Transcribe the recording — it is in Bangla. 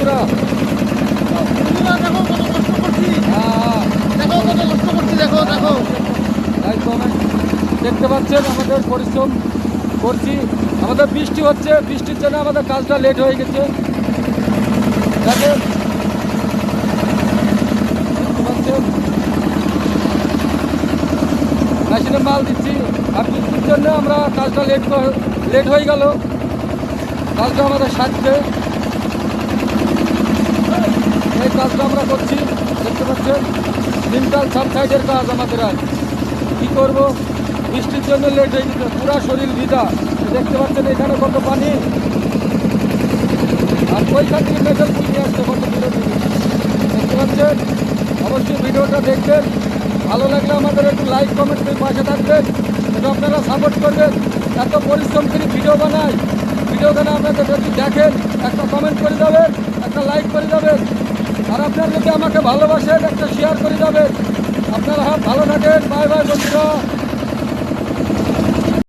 বন্ধুরা। দেখো কত কষ্ট করছি, হ্যাঁ, দেখো কত কষ্ট করছি, দেখো দেখো। লাইক কমেন্ট দেখতে পাচ্ছেন আমাদের পরিশ্রম করছি। আমাদের বৃষ্টি হচ্ছে, বৃষ্টির জন্য আমাদের কাজটা লেট হয়ে গেছে। দেখেন দেখতে পাচ্ছেন মেশিনে মাল দিচ্ছি, আর বৃষ্টির জন্য আমরা কাজটা লেট হয়ে গেল। কাজটা আমাদের সাজছে, এই কাজটা আমরা করছি। দেখতে পাচ্ছেন তিনটাল সাব সাইডের কাজ আমাদের। আর কী করবো, বৃষ্টির জন্য লেট হয়ে গেছে, পুরা শরীর ভিজা। দেখতে পাচ্ছেন এখানে কত পানি, আর ওইখান থেকে মেটাল ফুল নিয়ে আসছে কত দূরে থেকে। দেখতে পাচ্ছেন, অবশ্যই ভিডিওটা দেখবেন। ভালো লাগলে আমাদের একটু লাইক কমেন্ট করে পাশে থাকবেন, এটা আপনারা সাপোর্ট করবেন। এত পরিশ্রম করে ভিডিও বানাই, ভিডিওখানে আপনাদের যদি দেখেন একটা কমেন্ট করে যাবেন, একটা লাইক করে যাবেন। আর আপনারা যদি আমাকে ভালোবাসেন একটা শেয়ার করে যাবেন। আপনারা ভালো থাকেন, বাই বাই বন্ধুরা।